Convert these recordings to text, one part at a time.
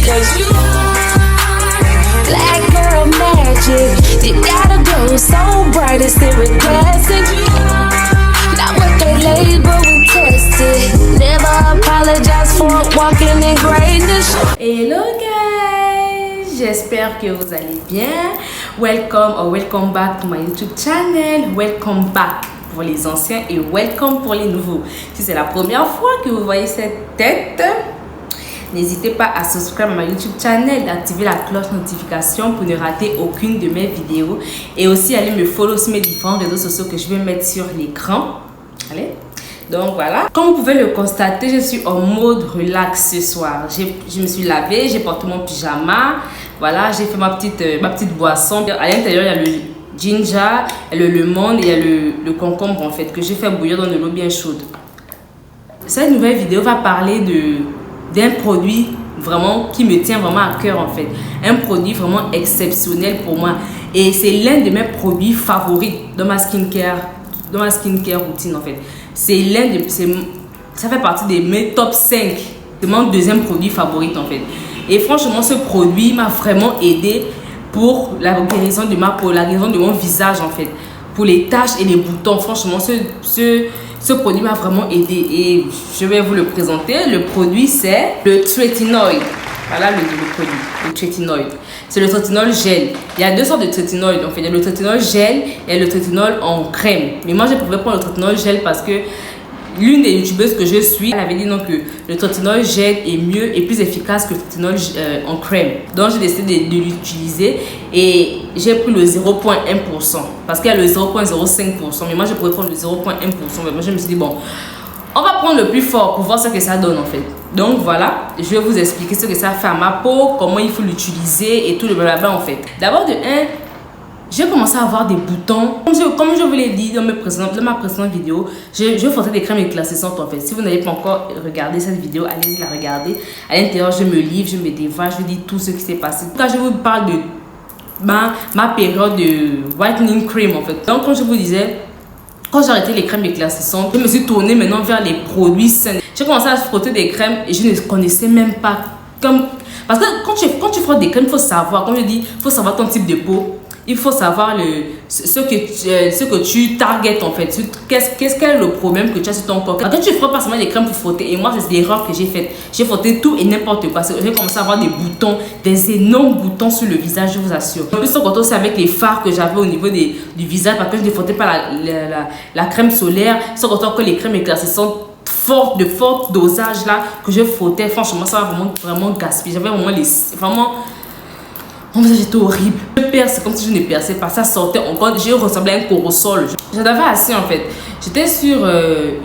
Cause you are black girl magic. You got a glow so bright it's iridescent. You are not what they label, we test it. Never apologize for walking in greatness. Hello guys, j'espère que vous allez bien. Welcome or welcome back to my YouTube channel. Welcome back pour les anciens et welcome pour les nouveaux. Si c'est la première fois que vous voyez cette tête, n'hésitez pas à subscribe à ma YouTube channel, d'activer la cloche notification pour ne rater aucune de mes vidéos et aussi aller me follow sur mes différents réseaux sociaux que je vais mettre sur l'écran. Allez. Donc voilà, comme vous pouvez le constater, je suis en mode relax ce soir. Je me suis lavée, j'ai porté mon pyjama. Voilà, j'ai fait ma petite boisson. À l'intérieur, il y a le ginger, le lemon et il y a le concombre en fait que j'ai fait bouillir dans de l'eau bien chaude. Cette nouvelle vidéo va parler d'un produit vraiment qui me tient vraiment à cœur en fait. Un produit vraiment exceptionnel pour moi. Et c'est l'un de mes produits favoris dans ma skincare routine en fait. Ça fait partie de mes top 5 de mon deuxième produit favori en fait. Et franchement, ce produit m'a vraiment aidé pour la guérison de ma peau, la guérison de mon visage en fait. Pour les taches et les boutons, franchement, ce produit m'a vraiment aidé. Et je vais vous le présenter. Le produit, c'est le trétinoïd. Voilà le produit, le trétinoïd. C'est le trétinol gel. Il y a deux sortes de trétinoïd. En fait, il y a le trétinol gel et le trétinol en crème. Mais moi, j'ai préféré prendre le trétinol gel parce que l'une des youtubeuses que je suis, elle avait dit non que le trétinol gel est mieux et plus efficace que le trétinol en crème. Donc, j'ai décidé de l'utiliser et j'ai pris le 0,1% parce qu'il y a le 0,05%. Mais moi, je pourrais prendre le 0,1%. Mais moi, je me suis dit, bon, on va prendre le plus fort pour voir ce que ça donne en fait. Donc voilà, je vais vous expliquer ce que ça fait à ma peau, comment il faut l'utiliser et tout le blabla en fait. D'abord de 1, j'ai commencé à avoir des boutons. Comme je vous l'ai dit dans ma précédente vidéo, je portais des crèmes éclaircissantes en fait. Si vous n'avez pas encore regardé cette vidéo, allez-y la regarder. À l'intérieur, je me livre, je me dévoile, je vous dis tout ce qui s'est passé. Quand je vous parle de ma période de whitening cream en fait. Donc comme je vous disais, quand j'ai arrêté les crèmes éclaircissantes, je me suis tournée maintenant vers les produits sains. J'ai commencé à frotter des crèmes et je ne connaissais même pas. Parce que quand tu frottes des crèmes, il faut savoir, comme je dis, il faut savoir ton type de peau. Il faut savoir ce que tu targetes en fait. Qu'est-ce quel est le problème que tu as sur ton corps. Quand tu frottes pas seulement des crèmes pour frotter. Et moi, c'est l'erreur que j'ai faite. J'ai frotté tout et n'importe quoi. J'ai commencé à avoir des boutons, des énormes boutons sur le visage, je vous assure. En plus, on compte aussi avec les fards que j'avais au niveau du visage parce que je ne frottais pas la crème solaire. Sans compter que les crèmes éclaircissantes de fort dosage là que je frottais. Franchement, ça va vraiment gaspiller. J'avais vraiment mon visage était horrible. Je perçais comme si je ne perçais pas. Ça sortait encore. Je ressemblais à un corosol. J'en avais assez en fait. J'étais sur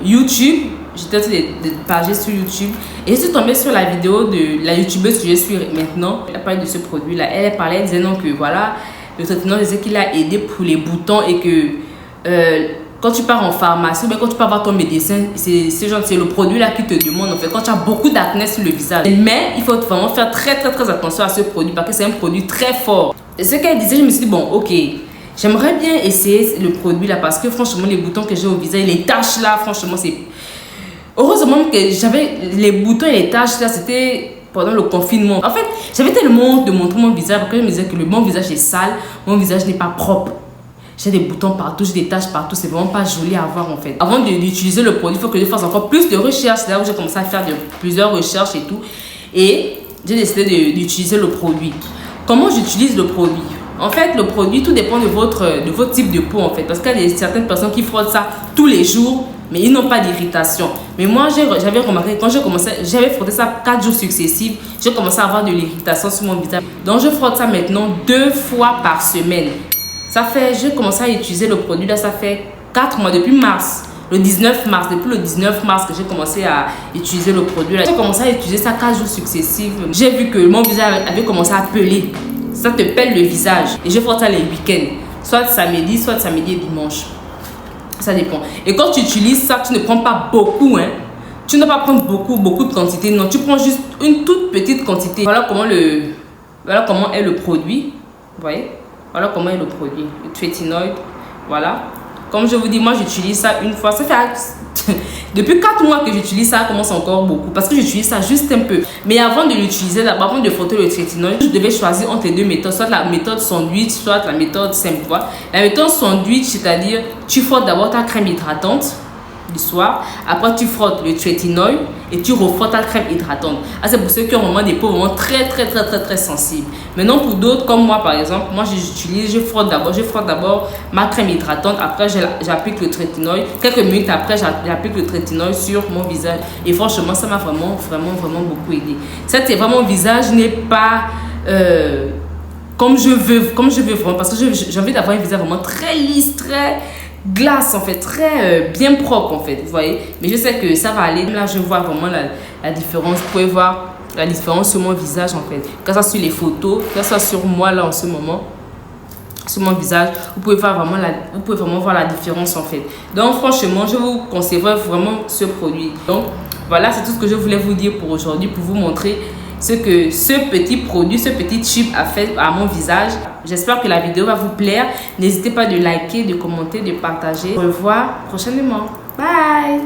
YouTube. J'étais sur des pages sur YouTube. Et je suis tombée sur la vidéo de la youtubeuse que je suis maintenant. Elle parlait de ce produit là. Elle parlait, elle disait non que voilà, le traitement disait qu'il a aidé pour les boutons et que quand tu pars en pharmacie ou bien quand tu pars voir ton médecin, c'est le produit là qui te demande en fait quand tu as beaucoup d'acné sur le visage. Mais il faut vraiment faire très attention à ce produit parce que c'est un produit très fort. Et ce qu'elle disait, je me suis dit bon ok, j'aimerais bien essayer le produit là parce que franchement les boutons que j'ai au visage, les taches là, franchement c'est... Heureusement que j'avais les boutons et les taches là, c'était pendant le confinement. En fait, j'avais tellement honte de montrer mon visage parce que je me disais que mon visage est sale, mon visage n'est pas propre. J'ai des boutons partout, j'ai des taches partout, c'est vraiment pas joli à voir en fait. Avant d'utiliser le produit, il faut que je fasse encore plus de recherches. C'est là où j'ai commencé à faire plusieurs recherches et tout. Et j'ai décidé d'utiliser le produit. Comment j'utilise le produit? En fait, le produit, tout dépend de votre type de peau en fait. Parce qu'il y a certaines personnes qui frottent ça tous les jours, mais ils n'ont pas d'irritation. Mais moi, j'avais remarqué, quand j'avais frotté ça 4 jours successifs, j'ai commencé à avoir de l'irritation sur mon visage. Donc, je frotte ça maintenant 2 fois par semaine. J'ai commencé à utiliser le produit là, ça fait 4 mois, depuis mars. Depuis le 19 mars que j'ai commencé à utiliser le produit là. J'ai commencé à utiliser ça 4 jours successifs. J'ai vu que mon visage avait commencé à peler. Ça te pèle le visage. Et je frotte ça les week-ends. Soit samedi et dimanche. Ça dépend. Et quand tu utilises ça, tu ne prends pas beaucoup, hein. Tu ne vas pas prendre beaucoup de quantité. Non, tu prends juste une toute petite quantité. Voilà comment est le produit. Vous voyez? Voilà comment est le produit. Le trétinoïd. Voilà. Comme je vous dis, moi j'utilise ça une fois. Ça fait depuis 4 mois que j'utilise ça, commence encore beaucoup. Parce que j'utilise ça juste un peu. Mais avant de l'utiliser, d'abord, avant de frotter le trétinol, je devais choisir entre les deux méthodes. Soit la méthode sandwich, soit la méthode simple. La méthode sandwich, c'est-à-dire tu frottes d'abord ta crème hydratante du soir. Après, tu frottes le trétinol et tu refrottes ta crème hydratante. Ah, c'est pour ceux qui ont vraiment des peaux vraiment très sensibles. Maintenant, pour d'autres, comme moi par exemple, moi je frotte d'abord ma crème hydratante. Après, j'applique le trétinol. Quelques minutes après, j'applique le trétinol sur mon visage. Et franchement, ça m'a vraiment beaucoup aidé. C'est vraiment, mon visage n'est pas comme je veux vraiment. Parce que j'ai envie d'avoir un visage vraiment très lisse, très glace en fait, très bien propre en fait, vous voyez. Mais je sais que ça va aller. Là, je vois vraiment la différence. Vous pouvez voir la différence sur mon visage en fait. Que ça soit sur les photos, que ça soit sur moi là en ce moment, sur mon visage, vous pouvez vraiment voir la différence en fait. Donc franchement, je vous conseille vraiment ce produit. Donc voilà, c'est tout ce que je voulais vous dire pour aujourd'hui, pour vous montrer ce que ce petit produit, ce petit tube a fait à mon visage. J'espère que la vidéo va vous plaire. N'hésitez pas de liker, de commenter, de partager. Au revoir prochainement. Bye!